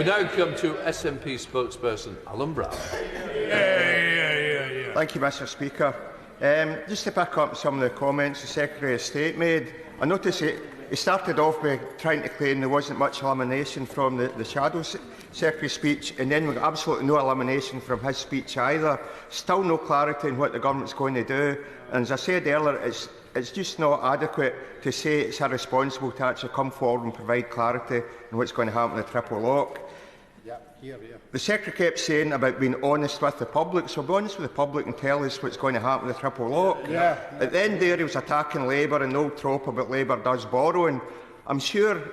We now come to SNP spokesperson Alan Brown. Thank you, Mr Speaker. Just to pick up some of the comments the Secretary of State made, I noticed he started off by trying to claim there wasn't much elimination from the Shadow Secretary speech, and then we got absolutely no elimination from his speech either. Still no clarity on what the government's going to do, and as I said earlier, it's just not adequate to say it's irresponsible to actually come forward and provide clarity on what's going to happen with the triple lock. The Secretary kept saying about being honest with the public, so be honest with the public and tell us what's going to happen with the triple lock. At the end there, he was attacking Labour and the old trope about Labour does borrowing. I'm sure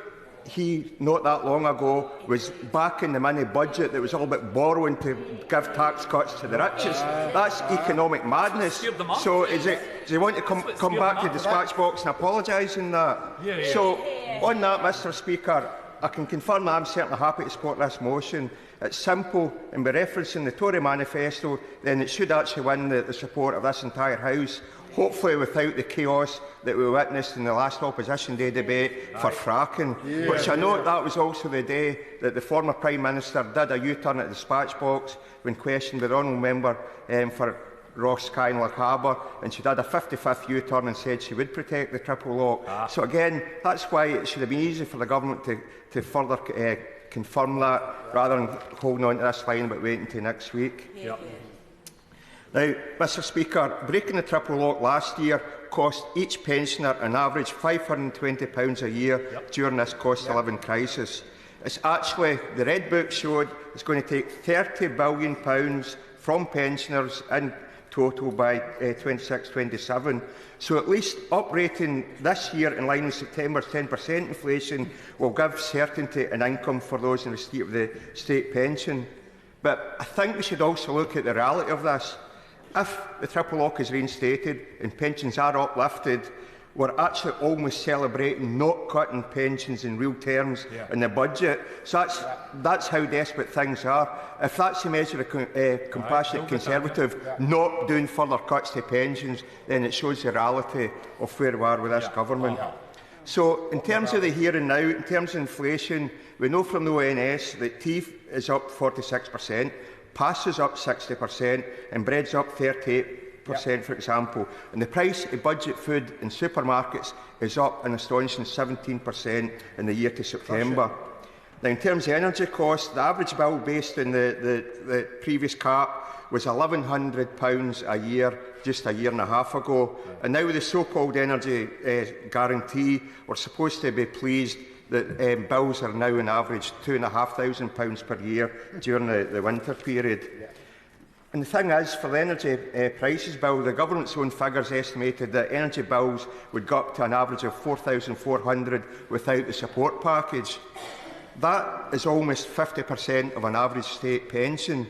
he, not that long ago, was backing the mini budget that was all about borrowing to give tax cuts to the richest. That's economic madness. So does he want to come back to the dispatch box and apologise on that? So on that, Mr Speaker, I can confirm that I'm certainly happy to support this motion. It's simple, and by referencing the Tory manifesto, then it should actually win the support of this entire House, hopefully without the chaos that we witnessed in the last Opposition Day debate for fracking, which I note that was also the day that the former Prime Minister did a U-turn at the dispatch box when questioned by the honourable member for Ross Kynelock Harbour, and she did a 55th U-turn and said she would protect the triple lock. So again, that's why it should have been easy for the government to further confirm that, rather than holding on to this line about waiting until next week. Now, Mr Speaker, breaking the triple lock last year cost each pensioner an average £520 a year during this cost-of-living crisis. It's actually, the Red Book showed, it's going to take £30 billion from pensioners in total by 26-27. So at least uprating this year in line with September's 10% inflation will give certainty and income for those in receipt of the state pension. But I think we should also look at the reality of this. If the triple lock is reinstated and pensions are uplifted, we're actually almost celebrating not cutting pensions in real terms in the budget. So that's how desperate things are. If that's the measure of compassionate Conservative, not doing further cuts to pensions, then it shows the reality of where we are with this government. So in terms of the here and now, in terms of inflation, we know from the ONS that tea is up 46%, pasta is up 60%, and bread's up 38%. For example, and the price of budget food in supermarkets is up an astonishing 17% in the year to September. Now, in terms of energy costs, the average bill based on the previous cap was £1,100 a year just a year and a half ago, and now with the so-called energy guarantee, we're supposed to be pleased that bills are now on average £2,500 per year during the winter period. And the thing is, for the energy prices bill, the government's own figures estimated that energy bills would go up to an average of £4,400 without the support package. That is almost 50% of an average state pension.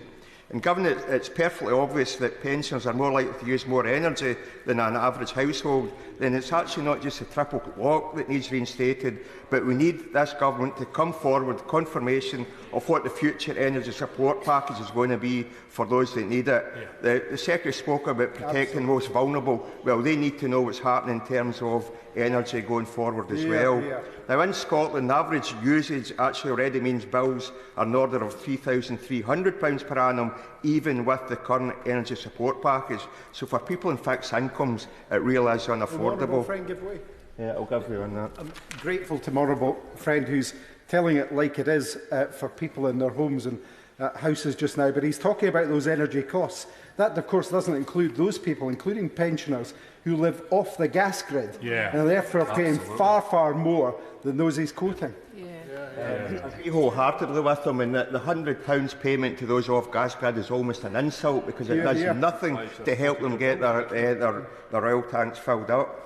And given that it's perfectly obvious that pensioners are more likely to use more energy than an average household, then it's actually not just the triple lock that needs reinstated, but we need this government to come forward with confirmation of what the future energy support package is going to be for those that need it. The Secretary spoke about protecting the most vulnerable. Well, they need to know what's happening in terms of energy going forward as well. Now, in Scotland, the average usage actually already means bills are in the order of £3,300 per annum, even with the current energy support package. So for people in fixed incomes, it really is unaffordable. I'll give you on that. I'm grateful to my honourable friend who's telling it like it is for people in their homes and houses just now, but he's talking about those energy costs. That, of course, doesn't include those people, including pensioners, who live off the gas grid and are therefore paying far, far more than those he's quoting. I agree wholeheartedly with them, and the £100 payment to those off gas grid is almost an insult, because it does nothing to help them get their oil tanks filled up.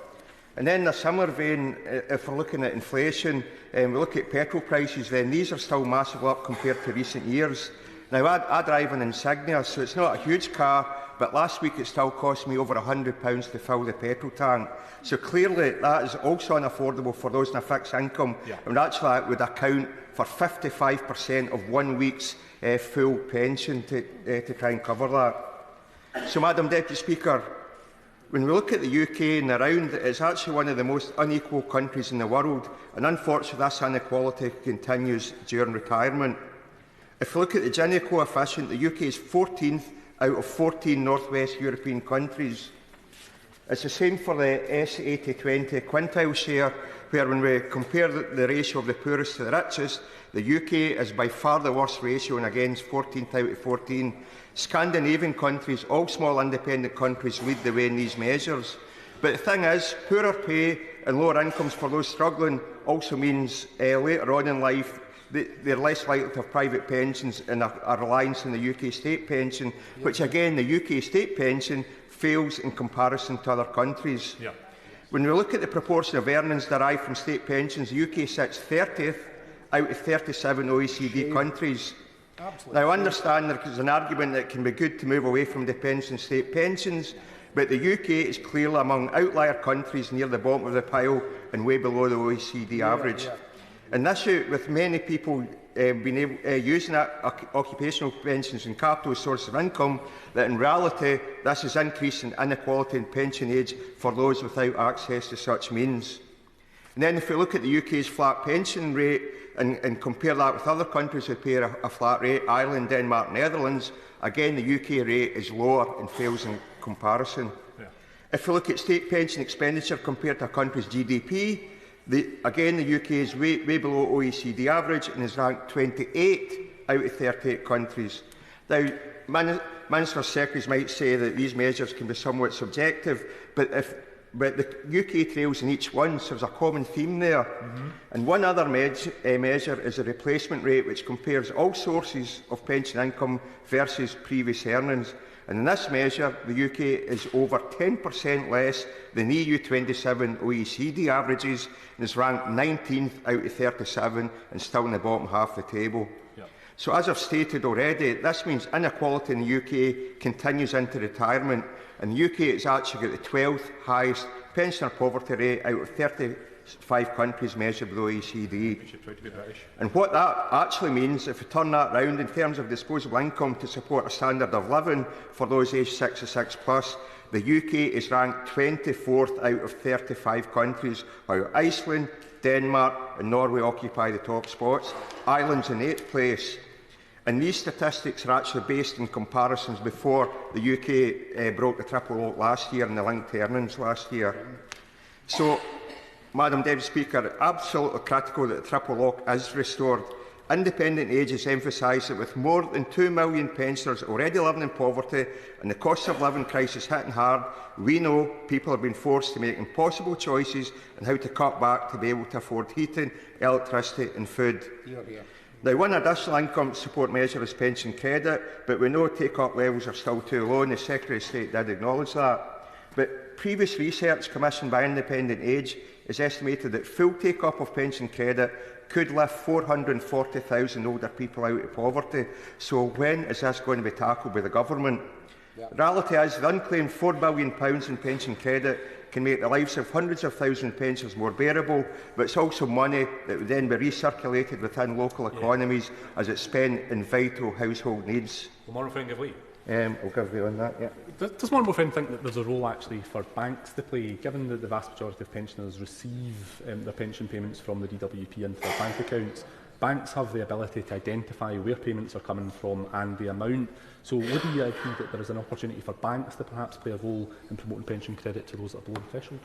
And then in a similar vein, if we're looking at inflation, we look at petrol prices, then these are still massively up compared to recent years. Now, I drive an Insignia, so it's not a huge car, but last week it still cost me over £100 to fill the petrol tank. So clearly that is also unaffordable for those in a fixed income, and actually that would account for 55% of 1 week's full pension to try and cover that. So, Madam Deputy Speaker, when we look at the UK and around, it's actually one of the most unequal countries in the world, and unfortunately this inequality continues during retirement. If we look at the Gini coefficient, the UK is 14th out of 14 North West European countries. It's the same for the S80-20 quintile share, where when we compare the ratio of the poorest to the richest, the UK is by far the worst ratio, and again, 14th out of 14. Scandinavian countries, all small independent countries, lead the way in these measures. But the thing is, poorer pay and lower incomes for those struggling also means later on in life they're less likely to have private pensions and a reliance on the UK state pension, which again, the UK state pension fails in comparison to other countries. Yeah. When we look at the proportion of earnings derived from state pensions, the UK sits 30th out of 37 OECD countries. Absolutely. Now, I understand there is an argument that it can be good to move away from dependence on state pensions, but the UK is clearly among outlier countries near the bottom of the pile and way below the OECD average. And this, with many people using occupational pensions and capital as sources of income, that in reality this is increasing inequality in pension age for those without access to such means. And then if we look at the UK's flat pension rate and compare that with other countries who pay a flat rate, Ireland, Denmark, Netherlands, again the UK rate is lower and fails in comparison. Yeah. If we look at state pension expenditure compared to a country's GDP, again the UK is way below OECD average and is ranked 28 out of 38 countries. Now, Ministers' secretaries might say that these measures can be somewhat subjective, but the UK trails in each one, so there's a common theme there. Mm-hmm. And one other measure is the replacement rate, which compares all sources of pension income versus previous earnings. And in this measure, the UK is over 10% less than EU 27 OECD averages and is ranked 19th out of 37 and still in the bottom half of the table. Yep. So as I've stated already, this means inequality in the UK continues into retirement, and the UK has actually got the 12th highest pensioner poverty rate out of 35 countries measured by the OECD. And what that actually means, if we turn that round in terms of disposable income to support a standard of living for those aged 66 plus, the UK is ranked 24th out of 35 countries, while Iceland, Denmark and Norway occupy the top spots. Ireland's in 8th place. And these statistics are actually based on comparisons before the UK broke the triple lock last year and the linked earnings last year. So, Madam Deputy Speaker, absolutely critical that the triple lock is restored. Independent Age has emphasised that with more than 2 million pensioners already living in poverty and the cost of living crisis hitting hard, we know people have been forced to make impossible choices on how to cut back to be able to afford heating, electricity and food. Now, one additional income support measure is pension credit, but we know take-up levels are still too low, and the Secretary of State did acknowledge that. But previous research commissioned by Independent Age has estimated that full take-up of pension credit could lift 440,000 older people out of poverty. So when is this going to be tackled by the government? The reality is the unclaimed £4 billion in pension credit can make the lives of hundreds of thousands of pensioners more bearable, but it's also money that would then be recirculated within local economies as it's spent in vital household needs. I'll give you on that, yeah. Does my friend think that there's a role actually for banks to play, given that the vast majority of pensioners receive their pension payments from the DWP into their bank accounts? Banks have the ability to identify where payments are coming from and the amount. So would you agree that there is an opportunity for banks to perhaps play a role in promoting pension credit to those that are below the threshold?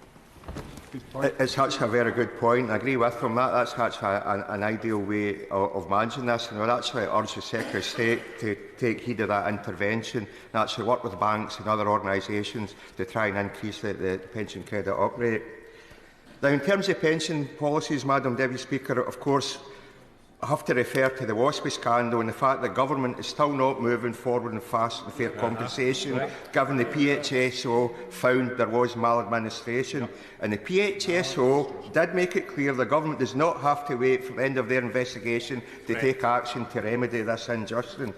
It's actually a very good point. I agree with him. That's actually an ideal way of managing this. And I would actually urge the Secretary of State to take heed of that intervention and actually work with banks and other organisations to try and increase the pension credit up rate. Now, in terms of pension policies, Madam Deputy Speaker, of course, I have to refer to the WASPI scandal and the fact that government is still not moving forward in fast and fair compensation, given the PHSO found there was maladministration. And the PHSO did make it clear the government does not have to wait for the end of their investigation to take action to remedy this injustice.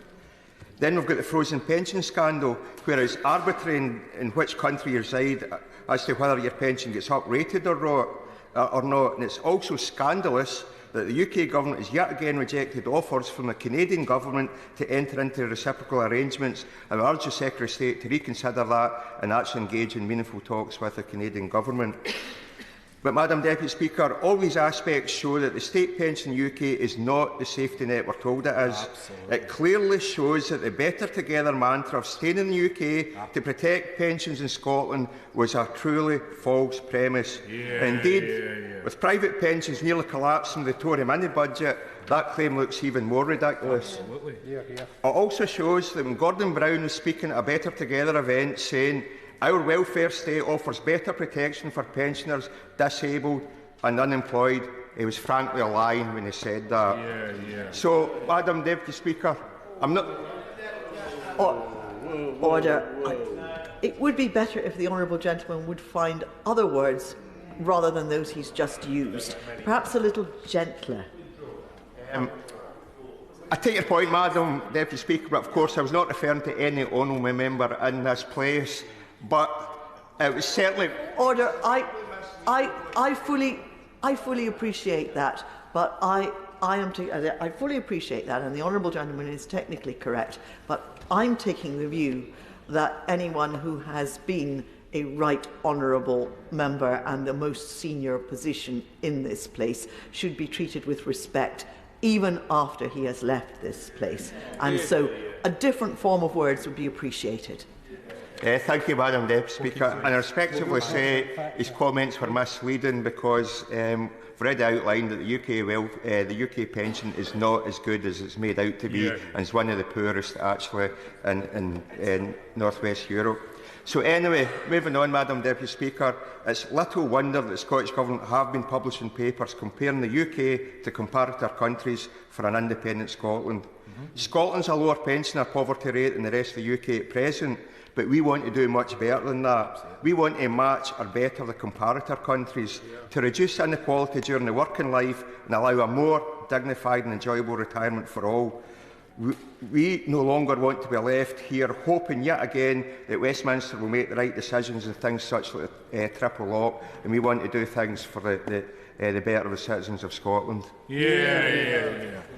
Then we've got the frozen pension scandal, where it's arbitrary in which country you reside as to whether your pension gets uprated or not. And it's also scandalous that the UK Government has yet again rejected offers from the Canadian Government to enter into reciprocal arrangements, and I urge the Secretary of State to reconsider that and actually engage in meaningful talks with the Canadian Government. But, Madam Deputy Speaker, all these aspects show that the state pension in the UK is not the safety net we're told it is. Absolutely. It clearly shows that the Better Together mantra of staying in the UK to protect pensions in Scotland was a truly false premise. Indeed, with private pensions nearly collapsing with the Tory mini budget, that claim looks even more ridiculous. It also shows that when Gordon Brown was speaking at a Better Together event saying our welfare state offers better protection for pensioners, disabled and unemployed, he was frankly lying when he said that. So, Madam Deputy Speaker, I'm not... Order. It would be better if the honourable gentleman would find other words rather than those he's just used. Perhaps a little gentler. I take your point, Madam Deputy Speaker, but of course I was not referring to any honourable member in this place. But it was certainly... Order. I fully appreciate that, but I fully appreciate that, and the honourable gentleman is technically correct. But I'm taking the view that anyone who has been a right honourable member and the most senior position in this place should be treated with respect, even after he has left this place. And so a different form of words would be appreciated. Thank you, Madam Deputy Speaker. And I respectfully say his comments were misleading because we've already outlined that the UK pension is not as good as it's made out to be, and it's one of the poorest actually in North West Europe. So anyway, moving on, Madam Deputy Speaker, it's little wonder that the Scottish Government have been publishing papers comparing the UK to comparator countries for an independent Scotland. Scotland's a lower pensioner poverty rate than the rest of the UK at present, but we want to do much better than that. We want to match or better the comparator countries to reduce inequality during the working life and allow a more dignified and enjoyable retirement for all. We no longer want to be left here hoping yet again that Westminster will make the right decisions in things such like triple lock, and we want to do things for the better of the citizens of Scotland.